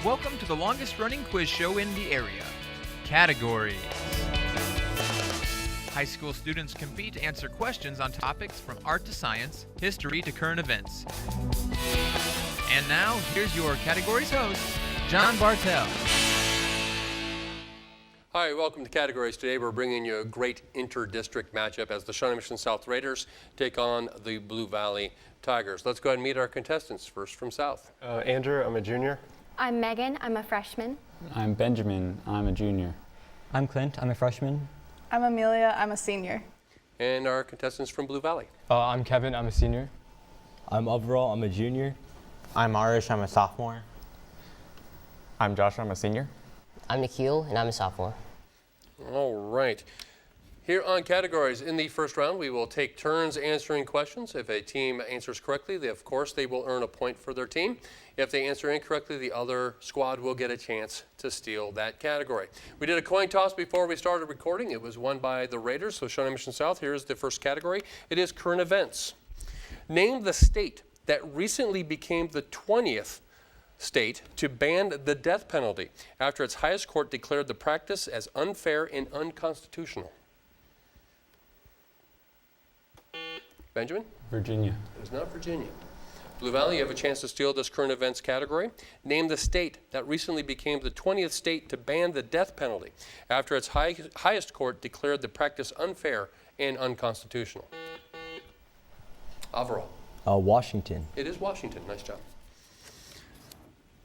Welcome to the longest running quiz show in the area. Categories. High school students compete to answer questions on topics from art to science, history to current events. And now, here's your categories host, John Bartell. Hi, welcome to Categories. Today we're bringing you a great inter-district matchup as the Shawnee Mission South Raiders take on the Blue Valley Tigers. Let's go ahead and meet our contestants. First from South. Andrew, I'm a junior. I'm Megan, I'm a freshman. I'm Benjamin, I'm a junior. I'm Clint, I'm a freshman. I'm Amelia, I'm a senior. And our contestants from Blue Valley. I'm Kevin, I'm a senior. I'm Overall, I'm a junior. I'm Arish, I'm a sophomore. I'm Josh, I'm a senior. I'm Nikhil, and I'm a sophomore. All right. Here on Categories, in the first round, we will take turns answering questions. If a team answers correctly, of course, they will earn a point for their team. If they answer incorrectly, the other squad will get a chance to steal that category. We did a coin toss before we started recording. It was won by the Raiders, so Shawnee Mission South. Here's the first category. It is current events. Name the state that recently became the 20th state to ban the death penalty after its highest court declared the practice as unfair and unconstitutional. Benjamin? Virginia. It is not Virginia. Blue Valley, you have a chance to steal this current events category. Name the state that recently became the 20th state to ban the death penalty after its highest court declared the practice unfair and unconstitutional. Overall. Washington. It is Washington. Nice job.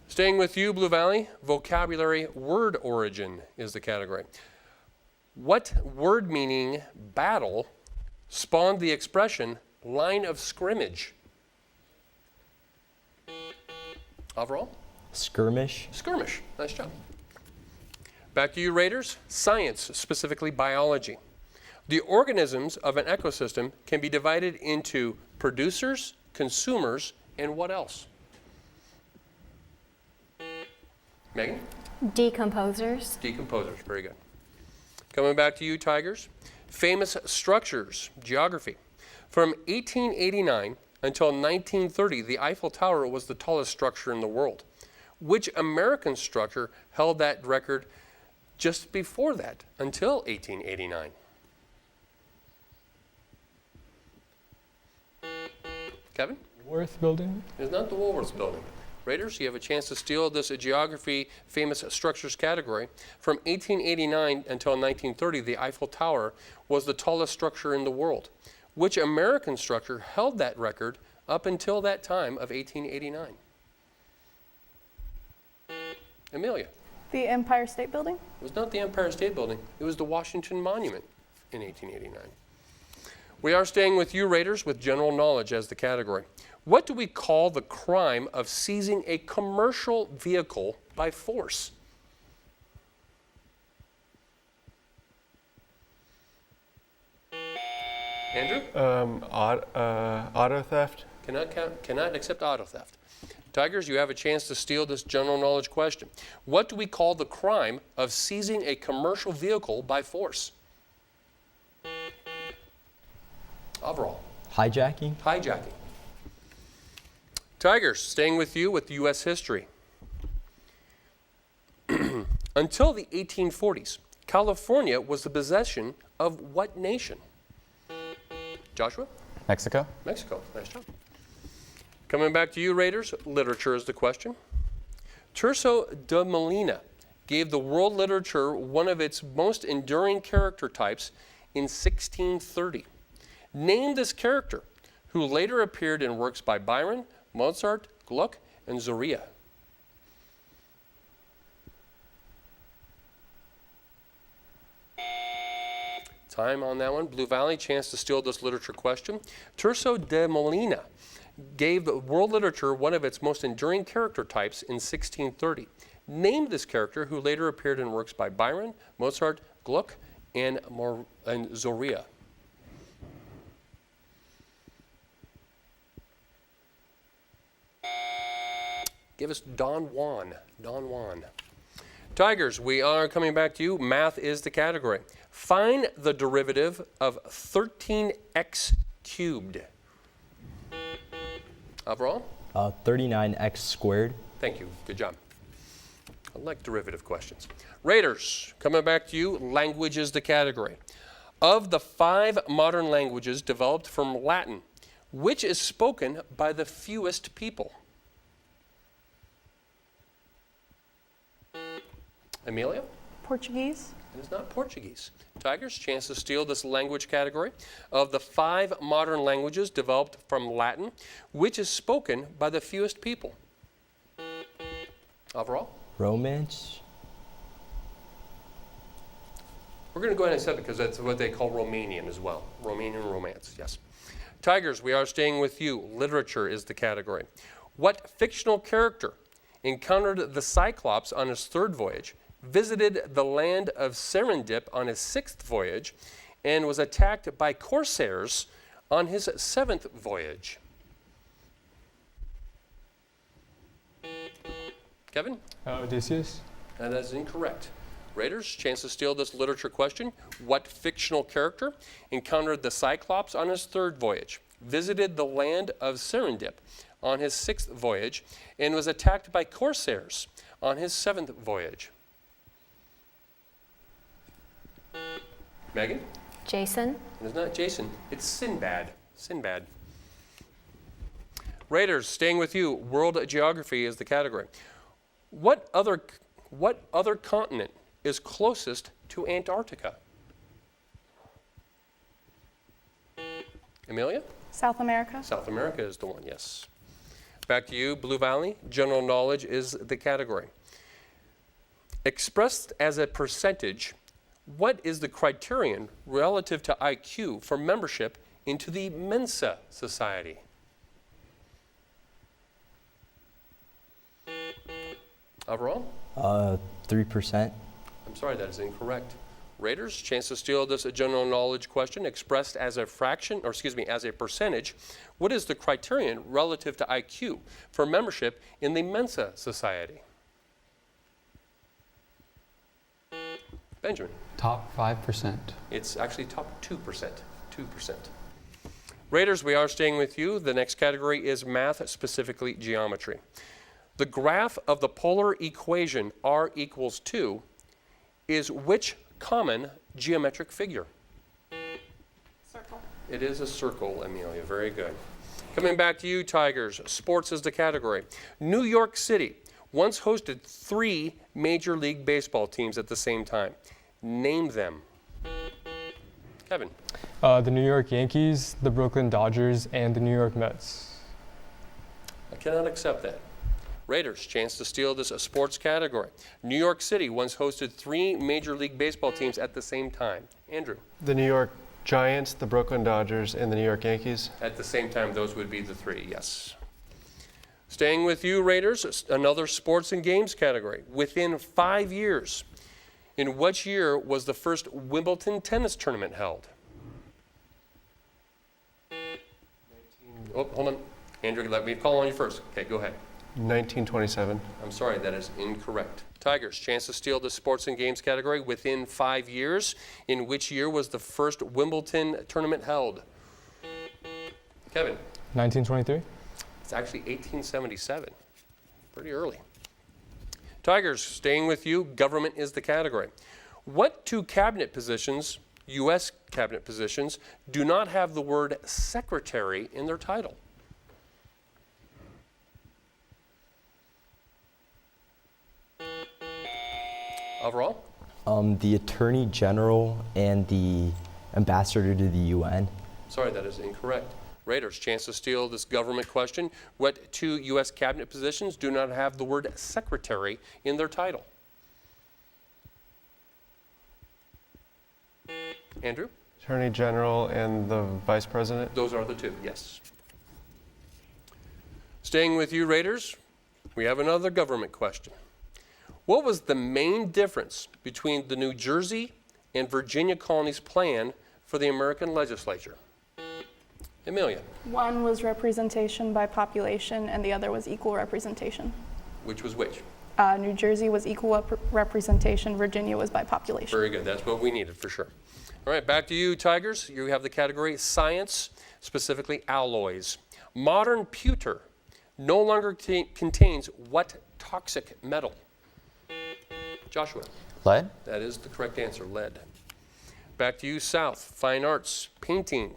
Staying with you, Blue Valley, vocabulary word origin is the category. What word meaning battle spawned the expression line of scrimmage? Overall? Skirmish. Skirmish. Nice job. Back to you, Raiders. Science, specifically biology. The organisms of an ecosystem can be divided into producers, consumers, and what else? Megan? Decomposers. Decomposers. Very good. Coming back to you, Tigers. Famous structures, geography. From 1889 until 1930, the Eiffel Tower was the tallest structure in the world. Which American structure held that record just before that, until 1889? Kevin? Woolworth Building. It's not the Woolworth Building. Raiders, you have a chance to steal this geography famous structures category. From 1889 until 1930, the Eiffel Tower was the tallest structure in the world. Which American structure held that record up until that time of 1889? Amelia. The Empire State Building. It was not the Empire State Building. It was the Washington Monument in 1889. We are staying with you, Raiders, with general knowledge as the category. What do we call the crime of seizing a commercial vehicle by force? Andrew? Auto theft. Cannot accept auto theft. Tigers, you have a chance to steal this general knowledge question. What do we call the crime of seizing a commercial vehicle by force? Overall. Hijacking. Hijacking. Tigers, staying with you with U.S. history. Until the 1840s, California was the possession of what nation? Joshua? Mexico. Mexico. Nice job. Coming back to you, Raiders, literature is the question. Tirso de Molina gave the world literature one of its most enduring character types in 1630. Name this character, who later appeared in works by Byron, Mozart, Gluck, and Zoria. Time on that one. Blue Valley, chance to steal this literature question. Tirso de Molina gave the world literature one of its most enduring character types in 1630. Name this character, who later appeared in works by Byron, Mozart, Gluck, and Zoria. Give us Don Juan. Don Juan. Tigers, we are coming back to you. Math is the category. Find the derivative of 13x cubed. Overall? 39x squared. Thank you. Good job. I like derivative questions. Raiders, coming back to you, language is the category. Of the 5 modern languages developed from Latin, which is spoken by the fewest people? Amelia? Portuguese. It is not Portuguese. Tigers, chance to steal this language category. Of the 5 modern languages developed from Latin, which is spoken by the fewest people? Overall? Romance. We're going to go ahead and accept it because that's what they call Romanian as well. Romanian romance, yes. Tigers, we are staying with you. Literature is the category. What fictional character encountered the Cyclops on his 3rd voyage, visited the land of Serendip on his 6th voyage, and was attacked by corsairs on his 7th voyage? Kevin? Odysseus. And that is incorrect. Raiders, chance to steal this literature question. What fictional character encountered the Cyclops on his 3rd voyage, visited the land of Serendip on his 6th voyage, and was attacked by corsairs on his 7th voyage? Megan? Jason. It is not Jason. It's Sinbad. Sinbad. Raiders, staying with you. World geography is the category. What other continent is closest to Antarctica? Amelia? South America. South America is the one, yes. Back to you, Blue Valley. General knowledge is the category. Expressed as a percentage, what is the criterion relative to IQ for membership into the Mensa Society? Overall? 3%. I'm sorry, that is incorrect. Raiders, chance to steal this general knowledge question expressed as a fraction, or excuse me, as a percentage. What is the criterion relative to IQ for membership in the Mensa Society? Benjamin. Top 5%. It's actually top 2%. 2%. Raiders, we are staying with you. The next category is math, specifically geometry. The graph of the polar equation r equals 2 is which common geometric figure? Circle. It is a circle, Amelia. Very good. Coming back to you, Tigers. Sports is the category. New York City once hosted 3 Major League Baseball teams at the same time. Name them. Kevin. The New York Yankees, the Brooklyn Dodgers, and the New York Mets. I cannot accept that. Raiders, chance to steal this sports category. New York City once hosted 3 Major League Baseball teams at the same time. Andrew. The New York Giants, the Brooklyn Dodgers, and the New York Yankees. At the same time, those would be the 3, yes. Staying with you, Raiders, another sports and games category. Within 5 years, in which year was the first Wimbledon tennis tournament held? Oh, hold on. Andrew, let me call on you first. Okay, go ahead. 1927. I'm sorry, that is incorrect. Tigers, chance to steal the sports and games category. Within 5 years, in which year was the first Wimbledon tournament held? Kevin. 1923. It's actually 1877. Pretty early. Tigers, staying with you, government is the category. What 2 cabinet positions, U.S. cabinet positions, do not have the word secretary in their title? Overall? The Attorney General and the Ambassador to the UN. Sorry, that is incorrect. Raiders, chance to steal this government question. What 2 U.S. cabinet positions do not have the word secretary in their title? Andrew? Attorney General and the Vice President. Those are the 2, yes. Staying with you, Raiders, we have another government question. What was the main difference between the New Jersey and Virginia colonies' plan for the American legislature? Amelia. One was representation by population, and the other was equal representation. Which was which? New Jersey was equal representation. Virginia was by population. Very good. That's what we needed for sure. All right, back to you, Tigers. You have the category science, specifically alloys. Modern pewter no longer contains what toxic metal? Joshua. Lead? That is the correct answer, lead. Back to you, South. Fine arts, painting.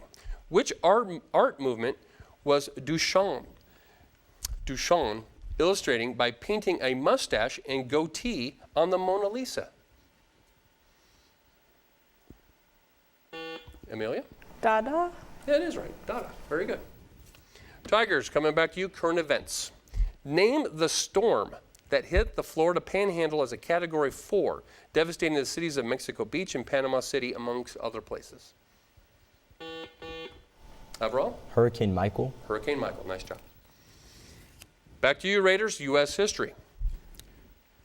Which art movement was Duchamp illustrating by painting a mustache and goatee on the Mona Lisa? Amelia? Dada? That is right. Dada. Very good. Tigers, coming back to you, current events. Name the storm that hit the Florida Panhandle as a Category 4, devastating the cities of Mexico Beach and Panama City, amongst other places. Averell? Hurricane Michael. Hurricane Michael. Nice job. Back to you, Raiders, U.S. history.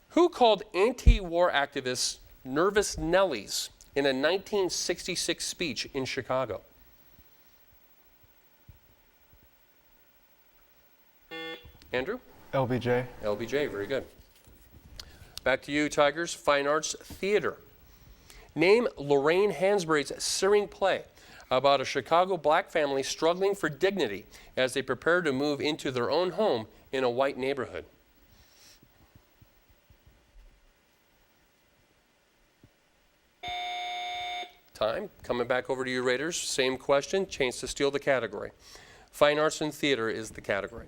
Who called anti-war activists nervous Nellies in a 1966 speech in Chicago? Andrew? LBJ. LBJ, very good. Back to you, Tigers. Fine arts, theater. Name Lorraine Hansberry's searing play about a Chicago black family struggling for dignity as they prepare to move into their own home in a white neighborhood. Time. Coming back over to you, Raiders. Same question. Chance to steal the category. Fine arts and theater is the category.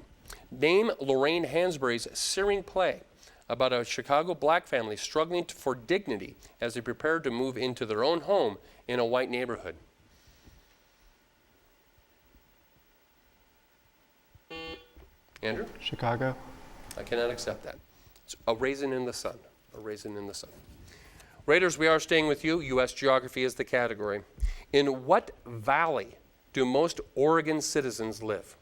Name Lorraine Hansberry's searing play about a Chicago black family struggling for dignity as they prepare to move into their own home in a white neighborhood. Andrew? Chicago. I cannot accept that. It's A Raisin in the Sun. A Raisin in the Sun. Raiders, we are staying with you. U.S. geography is the category. In what valley do most Oregon citizens live?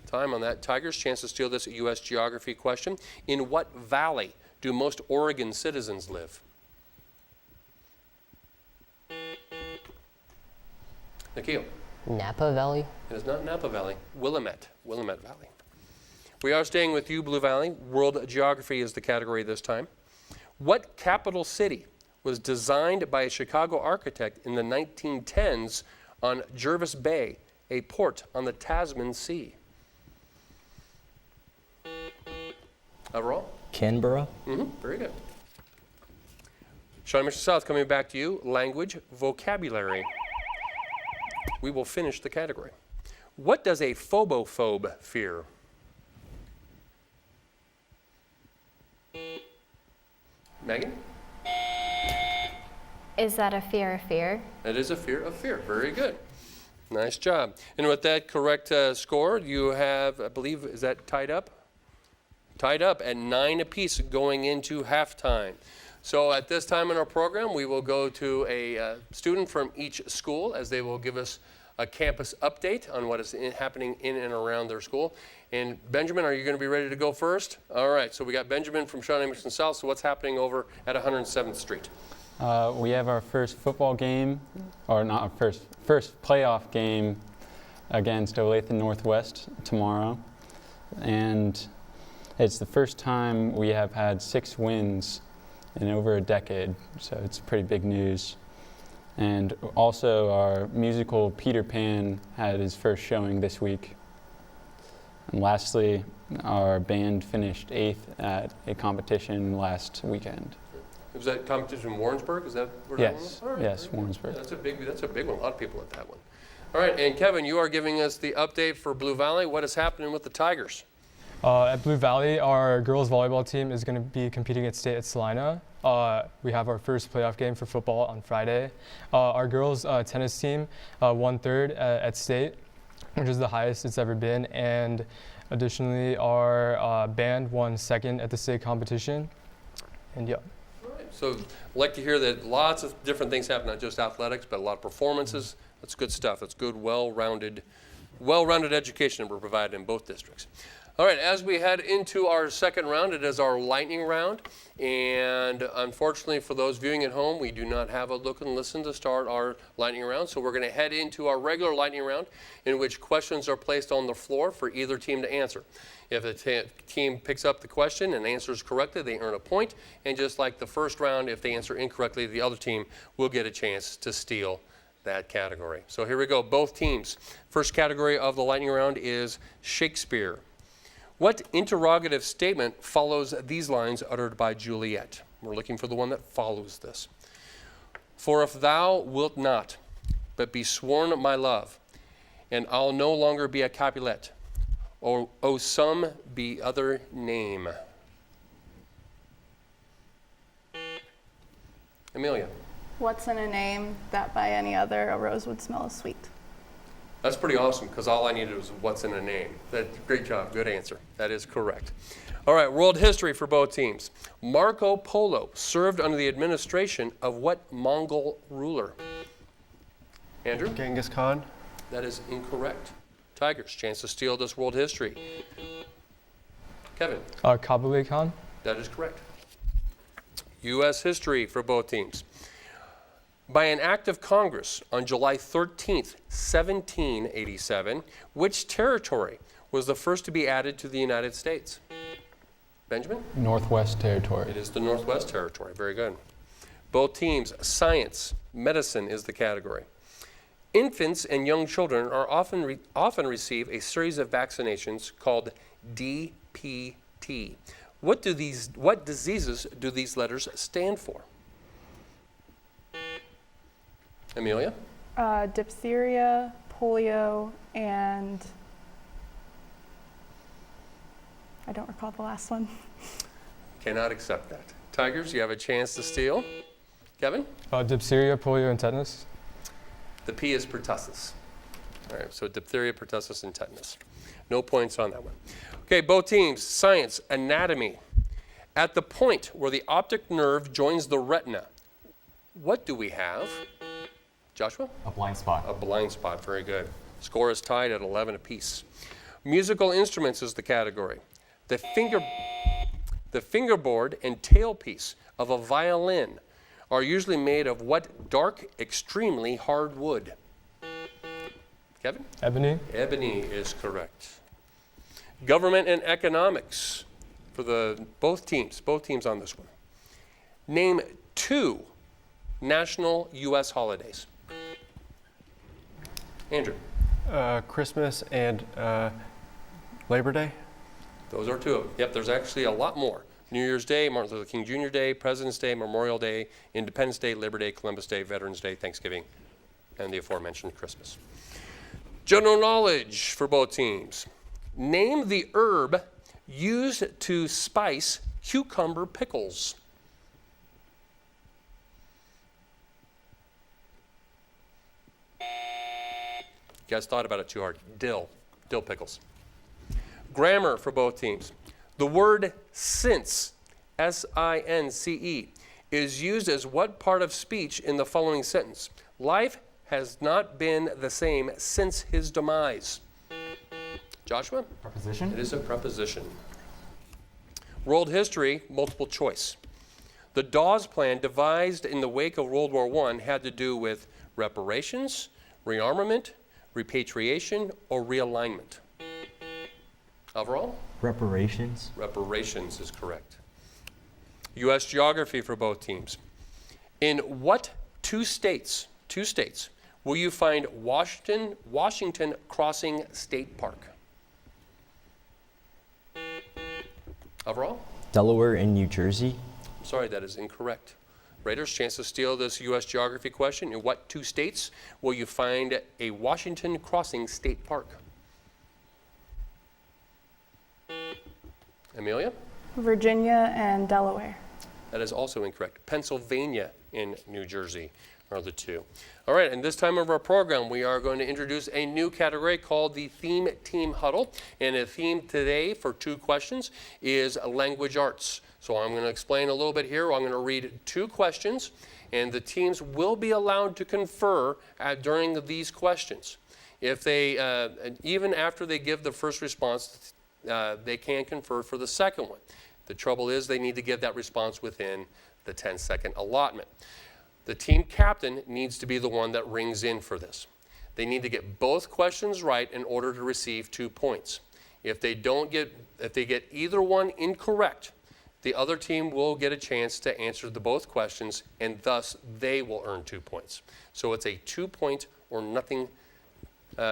Time on that. Tigers, chance to steal this U.S. geography question. In what valley do most Oregon citizens live? Nikhil. Napa Valley? It is not Napa Valley. Willamette Valley. We are staying with you, Blue Valley. World geography is the category this time. What capital city was designed by a Chicago architect in the 1910s on Jervis Bay, a port on the Tasman Sea? Overall? Canberra. Very good. Shawnee, Mr. South, coming back to you. Language, vocabulary. We will finish the category. What does a phobophobe fear? Megan? Is that a fear of fear? That is a fear of fear. Very good. Nice job. And with that correct score, you have, I believe, is that tied up? Tied up at 9 apiece going into halftime. So at this time in our program, we will go to a student from each school as they will give us a campus update on what is happening in and around their school. And Benjamin, are you going to be ready to go first? All right, so we got Benjamin from Shawnee Mission South. So what's happening over at 107th Street? We have our first football game, or not our first playoff game against Olathe Northwest tomorrow. And it's the first time we have had 6 wins in over a decade, so it's pretty big news. And also our musical Peter Pan had his first showing this week. And lastly, our band finished 8th at a competition last weekend. Was that competition in Warrensburg? Is that where that one was? Yes, All right, yes, very good. Warrensburg. Yeah, that's a big one. A lot of people at that one. All right, and Kevin, you are giving us the update for Blue Valley. What is happening with the Tigers? At Blue Valley, our girls volleyball team is going to be competing at state at Salina. We have our first playoff game for football on Friday. Our girls tennis team won 3rd at state, which is the highest it's ever been. And additionally, our band won 2nd at the state competition. And yeah. All right, so I'd like to hear that lots of different things happen, not just athletics, but a lot of performances. That's good stuff. That's good, well-rounded education that we're providing in both districts. All right, as we head into our second round, it is our lightning round. And unfortunately for those viewing at home, we do not have a look and listen to start our lightning round. So we're going to head into our regular lightning round in which questions are placed on the floor for either team to answer. If the team picks up the question and answers correctly, they earn a point. And just like the first round, if they answer incorrectly, the other team will get a chance to steal that category. So here we go, both teams. First category of the lightning round is Shakespeare. What interrogative statement follows these lines uttered by Juliet? We're looking for the one that follows this. For if thou wilt not, but be sworn my love, and I'll no longer be a Capulet, or some be other name. Amelia. What's in a name that by any other a rose would smell as sweet? That's pretty awesome, because all I needed was what's in a name. Great job, good answer. That is correct. All right, world history for both teams. Marco Polo served under the administration of what Mongol ruler? Andrew? Genghis Khan. That is incorrect. Tigers, chance to steal this world history. Kevin? Kublai Khan. That is correct. U.S. history for both teams. By an act of Congress on July 13th, 1787, which territory was the first to be added to the United States? Benjamin? Northwest Territory. It is the Northwest Territory. Very good. Both teams, science, medicine is the category. Infants and young children are often receive a series of vaccinations called DPT. What diseases do these letters stand for? Amelia? Diphtheria, polio, and I don't recall the last one. Cannot accept that. Tigers, you have a chance to steal. Kevin? Diphtheria, polio, and tetanus. The P is pertussis. All right, so diphtheria, pertussis, and tetanus. No points on that one. Okay, both teams, science, anatomy. At the point where the optic nerve joins the retina, what do we have? Joshua? A blind spot. A blind spot, very good. Score is tied at 11 apiece. Musical instruments is the category. The fingerboard and tailpiece of a violin are usually made of what dark, extremely hard wood? Kevin? Ebony. Ebony is correct. Government and economics for both teams on this one. Name 2 national U.S. holidays. Andrew? Christmas and Labor Day. Those are 2 of them. Yep, there's actually a lot more. New Year's Day, Martin Luther King Jr. Day, President's Day, Memorial Day, Independence Day, Labor Day, Columbus Day, Veterans Day, Thanksgiving, and the aforementioned Christmas. General knowledge for both teams. Name the herb used to spice cucumber pickles. You guys thought about it too hard. Dill pickles. Grammar for both teams. The word since, S-I-N-C-E, is used as what part of speech in the following sentence? Life has not been the same since his demise. Joshua? Preposition? It is a preposition. World history, multiple choice. The Dawes Plan, devised in the wake of World War I, had to do with reparations, rearmament, repatriation, or realignment. Overall? Reparations. Reparations is correct. U.S. geography for both teams. In what two states will you find Washington Crossing State Park? Overall? Delaware and New Jersey. Sorry, that is incorrect. Raiders, chance to steal this U.S. geography question. In what 2 states will you find a Washington Crossing State Park? Amelia? Virginia and Delaware. That is also incorrect. Pennsylvania and New Jersey are the 2. All right, and this time of our program, we are going to introduce a new category called the Theme Team Huddle. And the theme today for 2 questions is language arts. So I'm going to explain a little bit here. I'm going to read 2 questions, and the teams will be allowed to confer during these questions. If they, even after they give the first response, they can confer for the second one. The trouble is they need to give that response within the 10-second allotment. The team captain needs to be the one that rings in for this. They need to get both questions right in order to receive 2 points. If they get either one incorrect, the other team will get a chance to answer the both questions, and thus they will earn 2 points. So it's a 2-point or nothing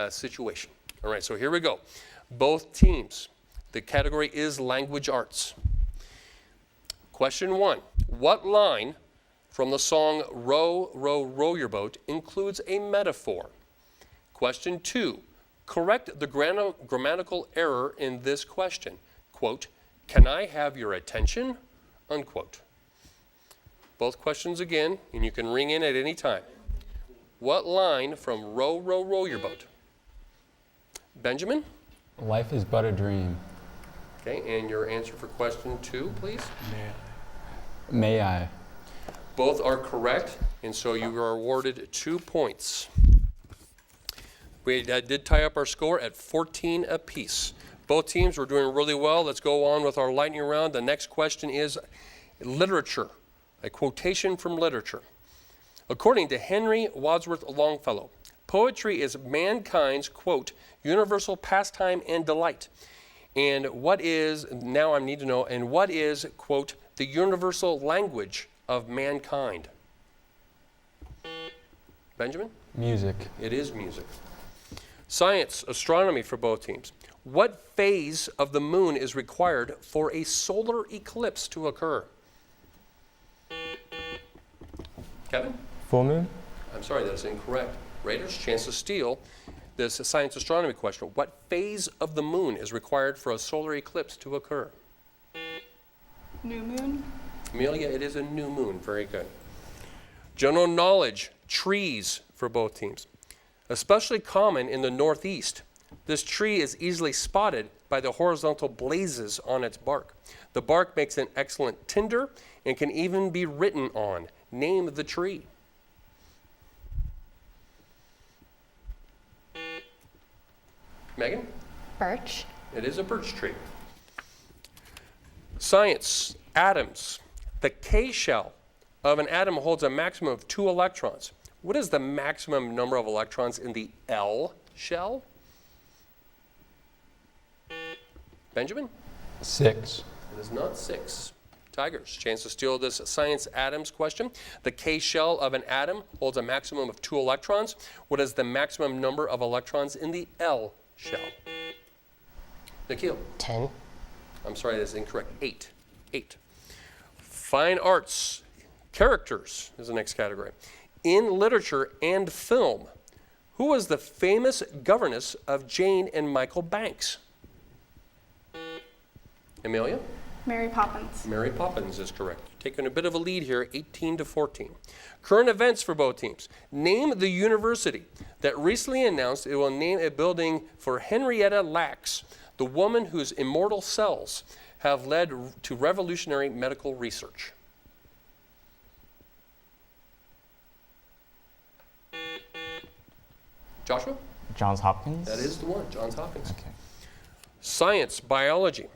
situation. All right, so here we go. Both teams. The category is language arts. Question 1. What line from the song Row, Row, Row Your Boat includes a metaphor? Question 2. Correct the grammatical error in this question. Quote, can I have your attention? Unquote. Both questions again, and you can ring in at any time. What line from Row, Row, Row Your Boat? Benjamin? Life is but a dream. Okay, and your answer for question 2, please? May I? Both are correct, and so you are awarded 2 points. We did tie up our score at 14 apiece. Both teams were doing really well. Let's go on with our lightning round. The next question is literature, a quotation from literature. According to Henry Wadsworth Longfellow, poetry is mankind's, quote, universal pastime and delight. And what is, now I need to know, and what is, quote, the universal language of mankind? Benjamin? Music. It is music. Science, astronomy for both teams. What phase of the moon is required for a solar eclipse to occur? Kevin? Full moon? I'm sorry, that's incorrect. Raiders, chance to steal this science astronomy question. What phase of the moon is required for a solar eclipse to occur? New moon. Amelia, it is a new moon. Very good. General knowledge, trees for both teams. Especially common in the Northeast. This tree is easily spotted by the horizontal blazes on its bark. The bark makes an excellent tinder and can even be written on. Name the tree. Megan? Birch. It is a birch tree. Science, atoms. The K shell of an atom holds a maximum of 2 electrons. What is the maximum number of electrons in the L shell? Benjamin? 6. It is not 6. Tigers, chance to steal this science atoms question. The K shell of an atom holds a maximum of 2 electrons. What is the maximum number of electrons in the L shell? Nikhil? 10. I'm sorry, that is incorrect. 8. 8. Fine arts, characters is the next category. In literature and film, who was the famous governess of Jane and Michael Banks? Amelia? Mary Poppins. Mary Poppins is correct. Taking a bit of a lead here, 18-14. Current events for both teams. Name the university that recently announced it will name a building for Henrietta Lacks, the woman whose immortal cells have led to revolutionary medical research. Joshua? Johns Hopkins? That is the one, Johns Hopkins. Okay. Science, biology.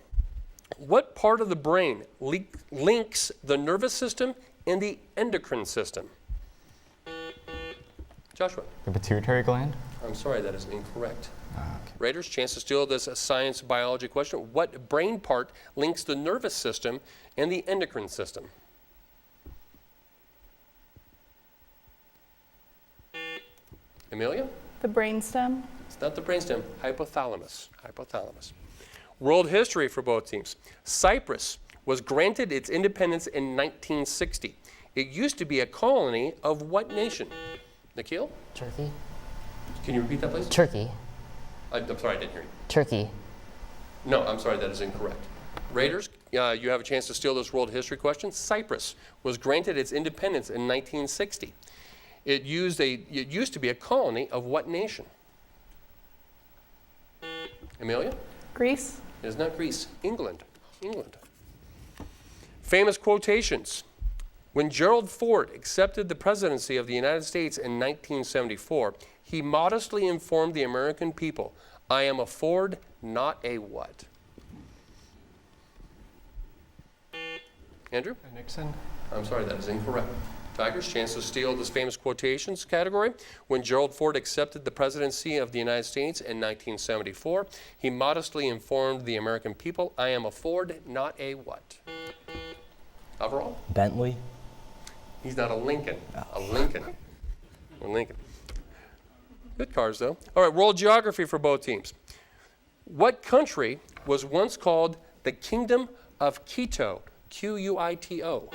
What part of the brain links the nervous system and the endocrine system? Joshua? The pituitary gland? I'm sorry, that is incorrect. Okay. Raiders, chance to steal this science biology question. What brain part links the nervous system and the endocrine system? Amelia? The brainstem. It's not the brainstem, hypothalamus. Hypothalamus. World history for both teams. Cyprus was granted its independence in 1960. It used to be a colony of what nation? Nikhil? Turkey. Can you repeat that, please? Turkey. I'm sorry, I didn't hear you. Turkey. No, I'm sorry, that is incorrect. Raiders, you have a chance to steal this world history question. Cyprus was granted its independence in 1960. It used to be a colony of what nation? Amelia? Greece. It is not Greece. England. England. Famous quotations. When Gerald Ford accepted the presidency of the United States in 1974, he modestly informed the American people, I am a Ford, not a what? Andrew? Nixon. I'm sorry, that is incorrect. Tigers, chance to steal this famous quotations category. When Gerald Ford accepted the presidency of the United States in 1974, he modestly informed the American people, I am a Ford, not a what? Overall? Bentley. He's not a Lincoln. A Lincoln. A Lincoln. Good cars, though. All right, world geography for both teams. What country was once called the Kingdom of Quito? Quito.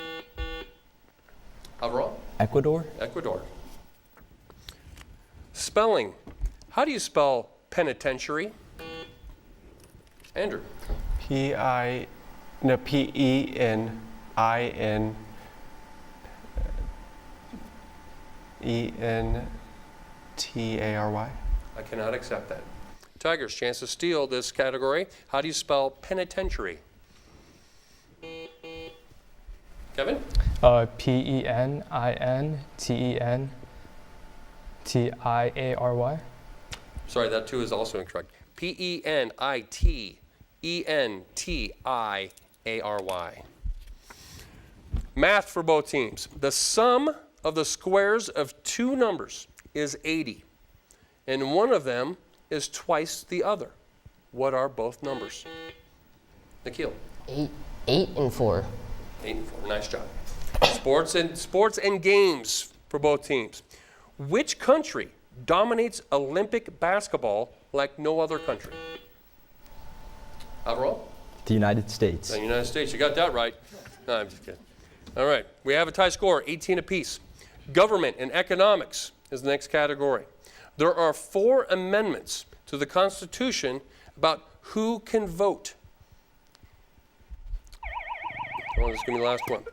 Overall? Ecuador. Ecuador. Spelling. How do you spell penitentiary? Andrew. P-E-N-I-N. E-N-T-A-R-Y. I cannot accept that. Tigers, chance to steal this category. How do you spell penitentiary? Kevin? Penintentiary. Sorry, that too is also incorrect. Penitentiary. Math for both teams. The sum of the squares of two numbers is 80, and one of them is twice the other. What are both numbers? Nikhil. 8 and 4. 8 and 4. Nice job. Sports and games for both teams. Which country dominates Olympic basketball like no other country? Overall? The United States. The United States. You got that right. No, I'm just kidding. All right. We have a tie score, 18 apiece. Government and economics is the next category. There are 4 amendments to the Constitution about who can vote. Oh, this is going to be the last one.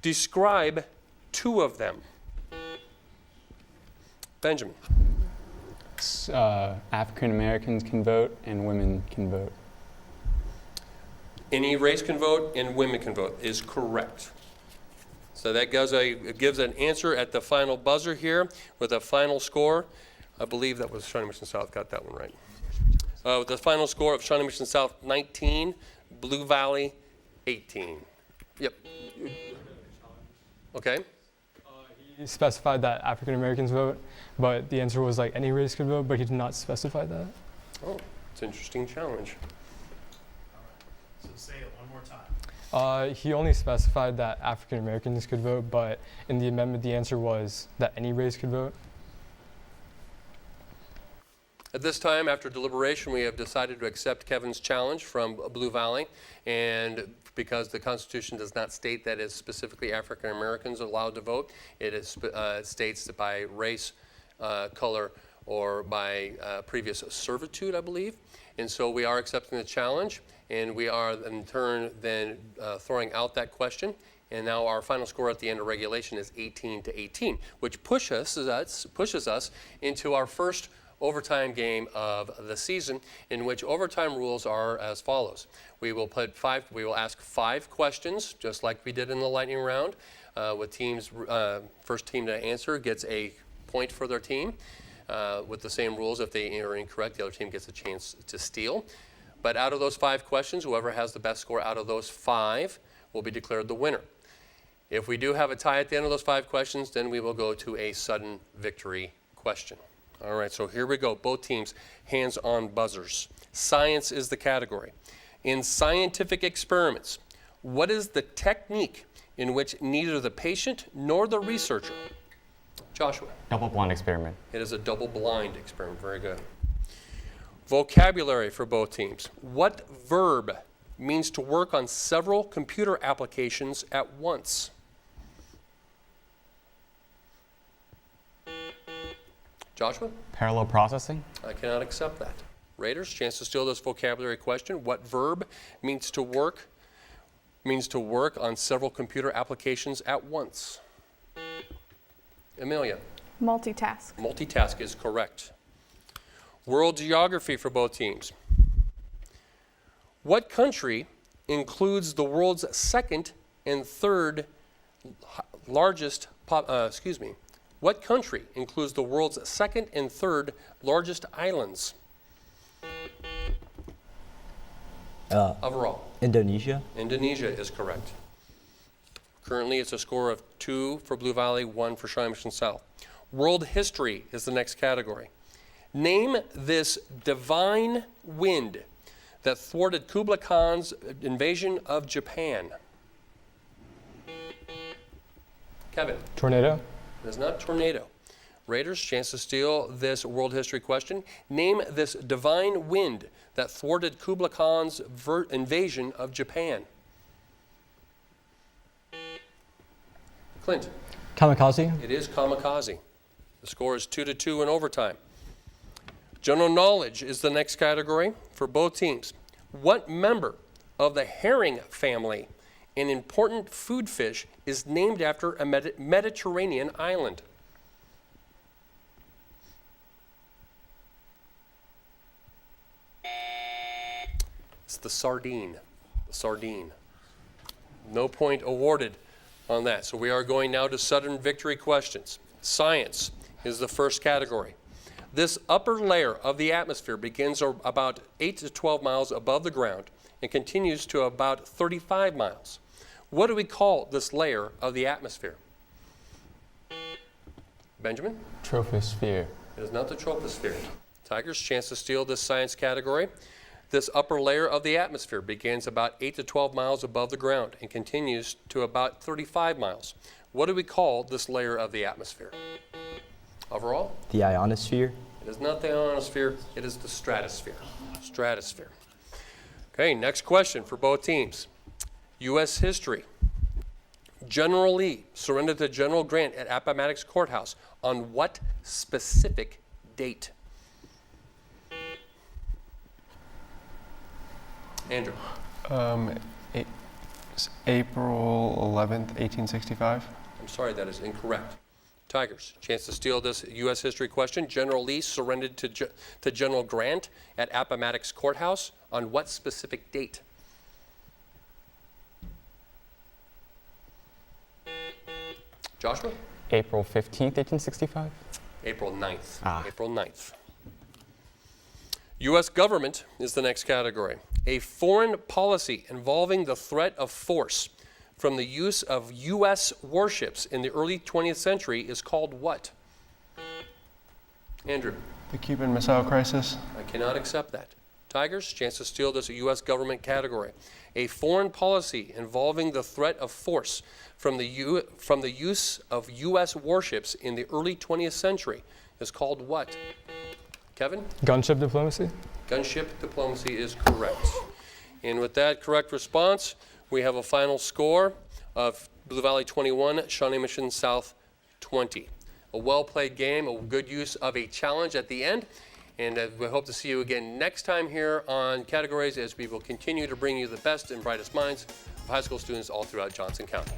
Describe 2 of them. Benjamin. African Americans can vote and women can vote. Any race can vote and women can vote is correct. So that gives an answer at the final buzzer here with a final score. I believe that was Shawnee Mission South got that one right. With the final score of Shawnee Mission South 19, Blue Valley 18. Yep. Okay. He specified that African Americans vote, but the answer was like any race could vote, but he did not specify that. Oh, it's an interesting challenge. So say it one more time. He only specified that African Americans could vote, but in the amendment, the answer was that any race could vote. At this time, after deliberation, we have decided to accept Kevin's challenge from Blue Valley, and because the Constitution does not state that it's specifically African Americans allowed to vote, it states that by race, color, or by previous servitude, I believe. And so we are accepting the challenge, and we are in turn then throwing out that question. And now our final score at the end of regulation is 18-18, which pushes us into our first overtime game of the season, in which overtime rules are as follows. We will ask 5 questions, just like we did in the lightning round, with teams. First team to answer gets a point for their team. With the same rules, if they are incorrect, the other team gets a chance to steal. But out of those 5 questions, whoever has the best score out of those 5 will be declared the winner. If we do have a tie at the end of those 5 questions, then we will go to a sudden victory question. All right, so here we go. Both teams, hands on buzzers. Science is the category. In scientific experiments, what is the technique in which neither the patient nor the researcher? Joshua. Double-blind experiment. It is a double-blind experiment. Very good. Vocabulary for both teams. What verb means to work on several computer applications at once? Joshua? Parallel processing. I cannot accept that. Raiders, chance to steal this vocabulary question. What verb means to work on several computer applications at once? Amelia. Multitask. Multitask is correct. World geography for both teams. What country includes the world's second and third largest What country includes the world's second and third largest islands? Overall. Indonesia. Indonesia is correct. Currently, it's a score of 2 for Blue Valley, 1 for Shawnee Mission South. World history is the next category. Name this divine wind that thwarted Kublai Khan's invasion of Japan. Kevin. Tornado. It is not tornado. Raiders, chance to steal this world history question. Name this divine wind that thwarted Kublai Khan's invasion of Japan. Clint. Kamikaze. It is kamikaze. The score is 2-2 in overtime. General knowledge is the next category for both teams. What member of the herring family, an important food fish, is named after a Mediterranean island? It's the sardine. The sardine. No point awarded on that. So we are going now to Southern victory questions. Science is the first category. This upper layer of the atmosphere begins about 8 to 12 miles above the ground and continues to about 35 miles. What do we call this layer of the atmosphere? Benjamin? Troposphere. It is not the troposphere. Tigers, chance to steal this science category. This upper layer of the atmosphere begins about 8 to 12 miles above the ground and continues to about 35 miles. What do we call this layer of the atmosphere? Overall? The ionosphere. It is not the ionosphere, it is the stratosphere. Stratosphere. Okay, next question for both teams. U.S. history. General Lee surrendered to General Grant at Appomattox Courthouse on what specific date? Andrew. April 11th, 1865. I'm sorry, that is incorrect. Tigers, chance to steal this U.S. history question. General Lee surrendered to General Grant at Appomattox Courthouse on what specific date? Joshua? April 15th, 1865. April 9th. April 9th. U.S. government is the next category. A foreign policy involving the threat of force from the use of U.S. warships in the early 20th century is called what? Andrew. The Cuban Missile Crisis. I cannot accept that. Tigers, chance to steal this U.S. government category. A foreign policy involving the threat of force from the use of U.S. warships in the early 20th century is called what? Kevin? Gunship diplomacy. Gunship diplomacy is correct. And with that correct response, we have a final score of Blue Valley 21, Shawnee Mission South 20. A well-played game, a good use of a challenge at the end. And we hope to see you again next time here on Categories as we will continue to bring you the best and brightest minds of high school students all throughout Johnson County.